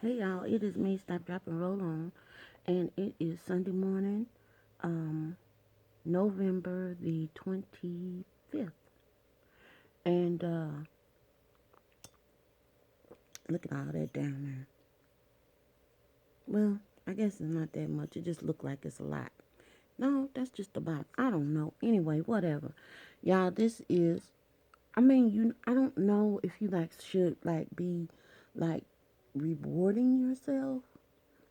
Hey y'all, it is me, Stop, Drop, and Roll On, and it is Sunday morning, um, November the 25th. And look at all that down there. Well, I guess it's not that much. It just looked like it's a lot. No, that's just about, I don't know. Anyway, whatever. Y'all, this is, I don't know if you like should like be like rewarding yourself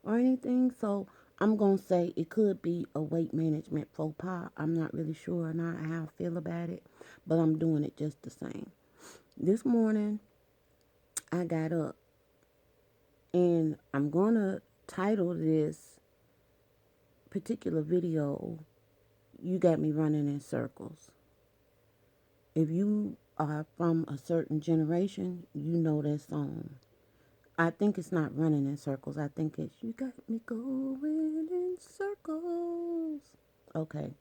or anything. So I'm gonna say it could be a weight management faux pas. I'm not really sure not how I feel about it, but I'm doing it just the same. This morning I got up and I'm gonna title this particular video "You Got Me Running in Circles." If you are from a certain generation, you know that song. I think it's not running in circles. I think it's "You Got Me Going in Circles." Okay,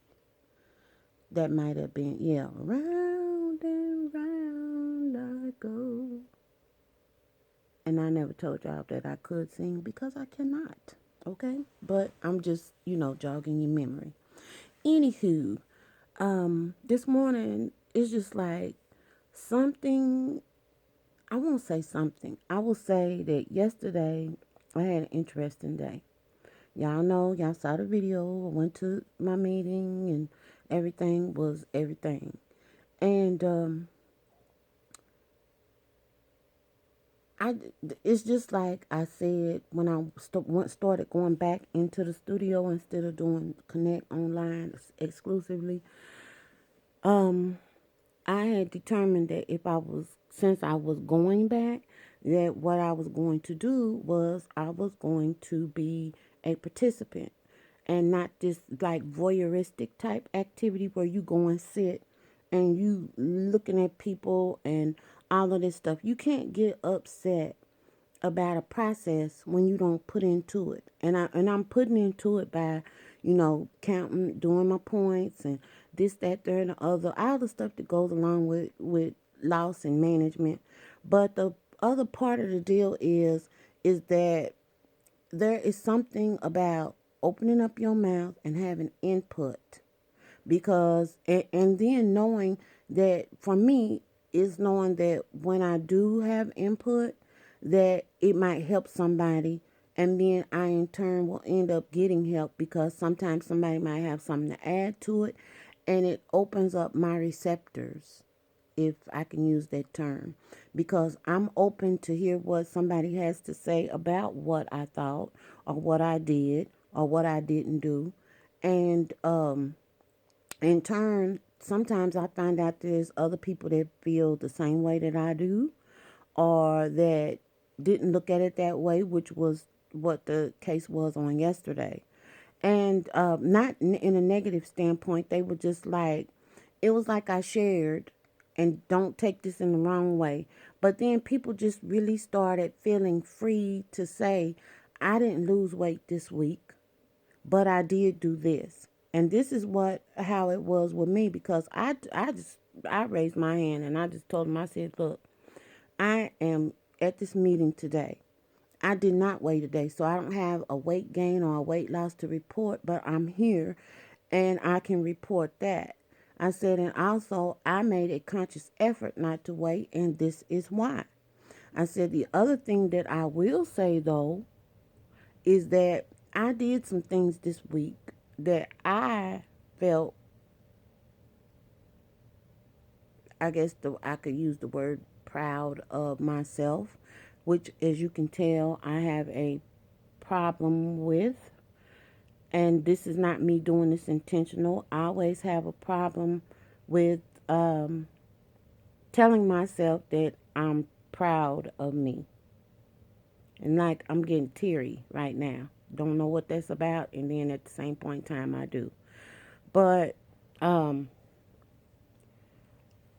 that might have been, yeah. Round and round I go. And I never told y'all that I could sing because I cannot. Okay? But I'm just, jogging your memory. Anywho, this morning it's just like something, I won't say something. I will say that yesterday I had an interesting day. Y'all know, y'all saw the video. I went to my meeting and everything was everything. And I, it's just like I said when I started going back into the studio instead of doing Connect online exclusively. Um, I had determined that since I was going back, that what I was going to do was I was going to be a participant and not this like voyeuristic type activity where you go and sit and you looking at people and all of this stuff. You can't get upset about a process when you don't put into it. And I'm putting into it by, counting, doing my points and this, that, there, and the other, all the stuff that goes along with loss and management. But the other part of the deal is that there is something about opening up your mouth and having input because and then knowing that for me is knowing that when I do have input that it might help somebody, and then I in turn will end up getting help because sometimes somebody might have something to add to it, and it opens up my receptors, if I can use that term, because I'm open to hear what somebody has to say about what I thought or what I did or what I didn't do. And in turn, sometimes I find out there's other people that feel the same way that I do, or that didn't look at it that way, which was what the case was on yesterday. And not in a negative standpoint, they were just like, it was like I shared, and don't take this in the wrong way, but then people just really started feeling free to say, I didn't lose weight this week, but I did do this. And this is how it was with me because I raised my hand and I just told him, I said, look, I am at this meeting today. I did not weigh today, so I don't have a weight gain or a weight loss to report, but I'm here and I can report that. I said, and also I made a conscious effort not to weigh, and this is why. I said, the other thing that I will say though is that I did some things this week that I felt, I guess I could use the word proud of myself, which, as you can tell, I have a problem with. And this is not me doing this intentional. I always have a problem with um, telling myself that I'm proud of me. And like I'm getting teary right now. Don't know what that's about. And then at the same point in time, I do. But um,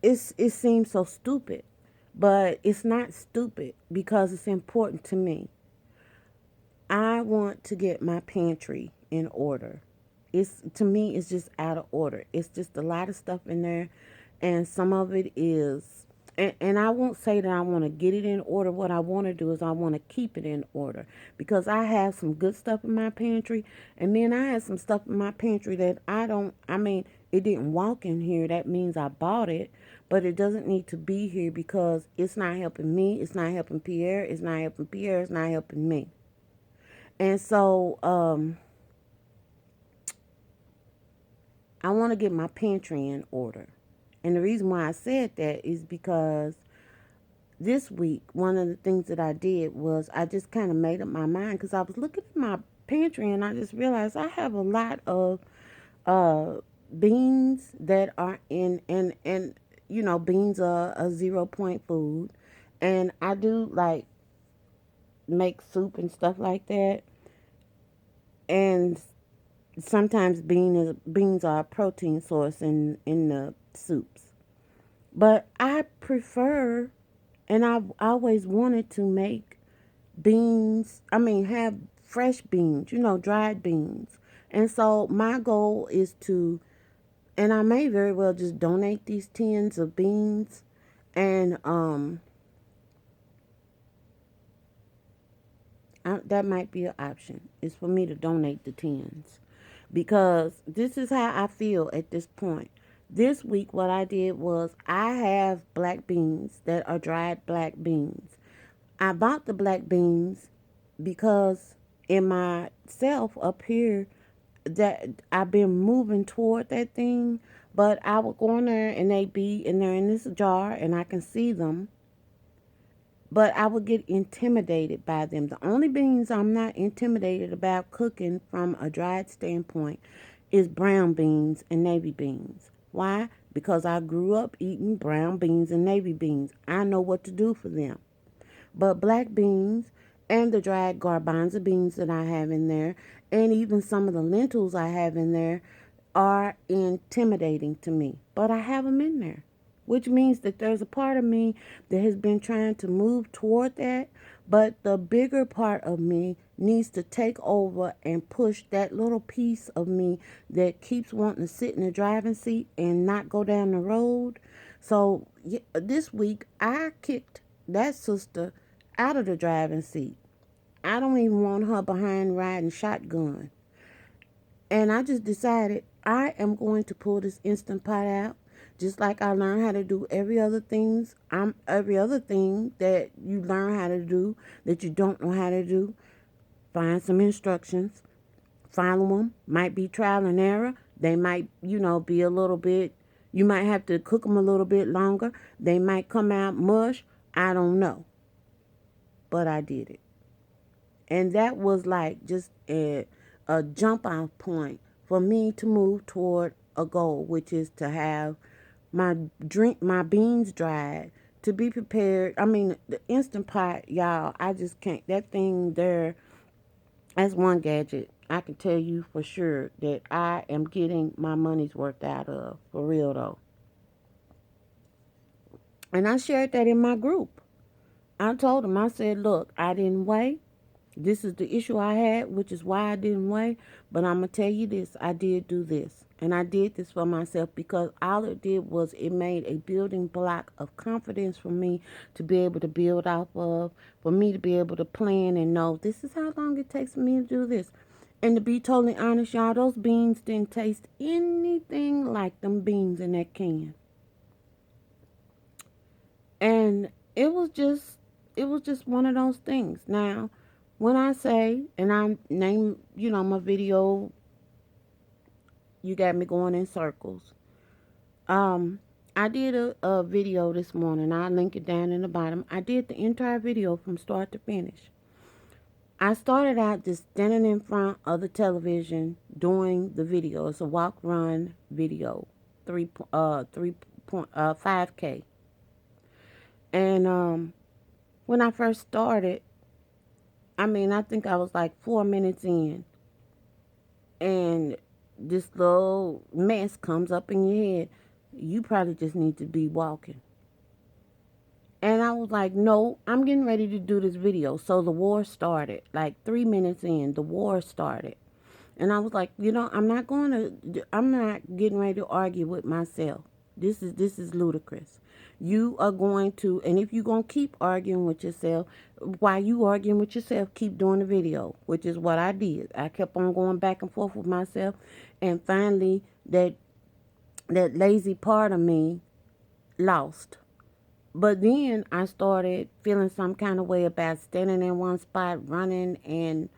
it seems so stupid, but it's not stupid because it's important to me. I want to get my pantry in order. It's to me it's just out of order. It's just a lot of stuff in there, and some of it is and I won't say that I want to get it in order. What I want to do is I want to keep it in order because I have some good stuff in my pantry, and then I have some stuff in my pantry that I don't. I mean, it didn't walk in here. That means I bought it, but it doesn't need to be here because it's not helping me. It's not helping Pierre. It's not helping Pierre. It's not helping me. And so, I want to get my pantry in order. And the reason why I said that is because this week, one of the things that I did was I just kind of made up my mind because I was looking at my pantry and I just realized I have a lot of uh, beans that are in, and you know, beans are a 0 point food. And I do like make soup and stuff like that. And sometimes beans are a protein source in the soups. But I prefer, and I've always wanted to make beans, I mean, have fresh beans, you know, dried beans. And so my goal is to, and I may very well just donate these tins of beans. And that might be an option, is for me to donate the tins. Because this is how I feel at this point. This week, what I did was I have black beans that are dried black beans. I bought the black beans because in myself up here that I've been moving toward that thing, but I would go in there and they be in there in this jar and I can see them, but I would get intimidated by them. The only beans I'm not intimidated about cooking from a dried standpoint is brown beans and navy beans. Why? Because I grew up eating brown beans and navy beans. I know what to do for them. But black beans and the dried garbanzo beans that I have in there, and even some of the lentils I have in there, are intimidating to me. But I have them in there, which means that there's a part of me that has been trying to move toward that. But the bigger part of me needs to take over and push that little piece of me that keeps wanting to sit in the driving seat and not go down the road. So this week I kicked that sister out of the driving seat. I don't even want her behind riding shotgun. And I just decided I am going to pull this Instant Pot out. Just like I learned how to do every other thing that you learn how to do that you don't know how to do. Find some instructions, follow them. Might be trial and error. They might, you know, be a little bit. You might have to cook them a little bit longer. They might come out mush. I don't know, but I did it. And that was like just a jump off point for me to move toward a goal, which is to have my beans dried to be prepared. I mean, the Instant Pot, y'all, I just can't. That thing there, that's one gadget I can tell you for sure that I am getting my money's worth out of, for real though. And I shared that in my group. I told them, I said, look, I didn't weigh. This is the issue I had, which is why I didn't weigh. But I'm going to tell you this, I did do this. And I did this for myself because all it did was it made a building block of confidence for me to be able to build off of, for me to be able to plan and know this is how long it takes me to do this. And to be totally honest, y'all, those beans didn't taste anything like them beans in that can. And it was just it was just one of those things. Now, when I say, and I name, you know, my video, you got me going in circles. Um, I did a video this morning. I'll link it down in the bottom. I did the entire video from start to finish. I started out just standing in front of the television doing the video. It's a walk run video, 5K. And when I first started, I mean, I think I was like 4 minutes in, and this little mess comes up in your head. You probably just need to be walking. And I was like, no, I'm getting ready to do this video. So the war started. Like 3 minutes in, the war started. And I was like, I'm not getting ready to argue with myself. This is ludicrous. You are going to, and if you're gonna keep arguing with yourself, while you arguing with yourself, keep doing the video, which is what I did. I kept on going back and forth with myself, and finally that lazy part of me lost. But then I started feeling some kind of way about standing in one spot, running and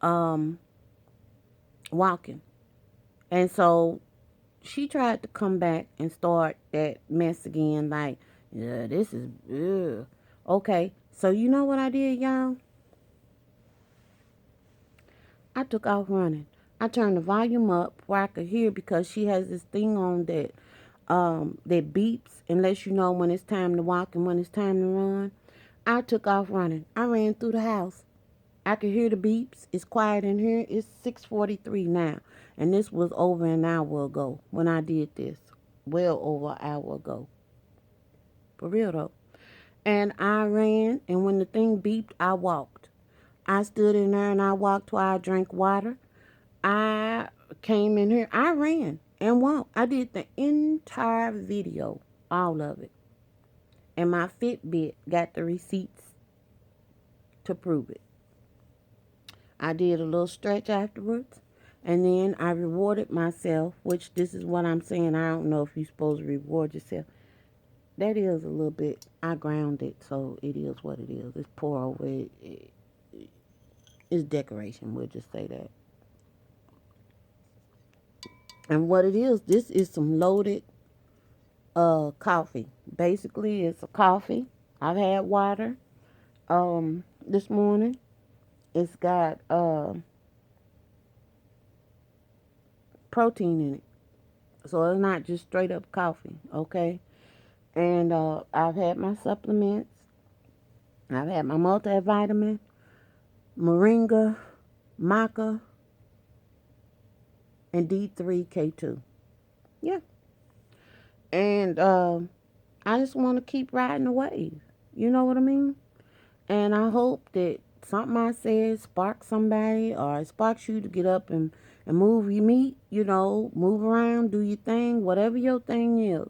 um, walking. And so she tried to come back and start that mess again. Like, yeah, this is, ugh. Okay. So you know what I did, y'all? I took off running. I turned the volume up where I could hear because she has this thing on that beeps and lets you know when it's time to walk and when it's time to run. I took off running. I ran through the house. I could hear the beeps. It's quiet in here. It's 6:43 now. And this was over an hour ago when I did this. Well over an hour ago. For real though. And I ran, and when the thing beeped, I walked. I stood in there and I walked while I drank water. I came in here. I ran and walked. I did the entire video, all of it. And my Fitbit got the receipts to prove it. I did a little stretch afterwards. And then I rewarded myself, which this is what I'm saying. I don't know if you're supposed to reward yourself. That is a little bit, I ground it, so it is what it is. It's pour over it's decoration, we'll just say that. And what it is, this is some loaded coffee. Basically, it's a coffee. I've had water this morning. It's got protein in it. So it's not just straight up coffee, okay? And I've had my supplements. I've had my multivitamin, moringa, maca, and D3K2. Yeah. And I just want to keep riding the wave. You know what I mean? And I hope that something I said sparks somebody or it sparks you to get up and move your meat, move around, do your thing, whatever your thing is.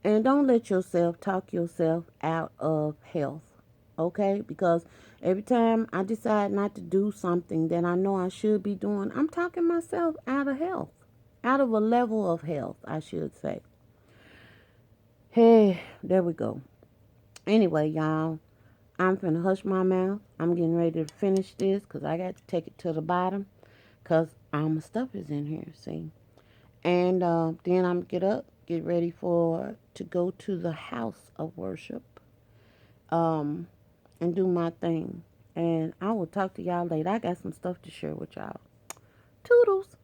And don't let yourself talk yourself out of health, okay? Because every time I decide not to do something that I know I should be doing, I'm talking myself out of health, out of a level of health, I should say. Hey, there we go. Anyway, y'all, I'm finna hush my mouth. I'm getting ready to finish this because I got to take it to the bottom because all my stuff is in here, see? And then I'm get up, get ready to go to the house of worship, um, and do my thing. And I will talk to y'all later. I got some stuff to share with y'all. Toodles.